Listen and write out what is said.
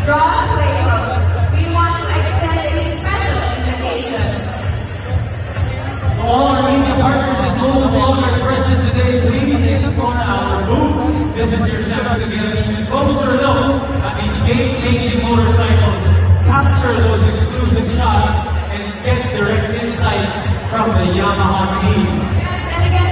Ross Williams, we want to extend a special invitation. To all our media partners and global bloggers present today, please explore our booth. This is your chance to get an even closer look at these game-changing motorcycles, capture those exclusive shots, and get direct insights from the Yamaha team. Yes, and again,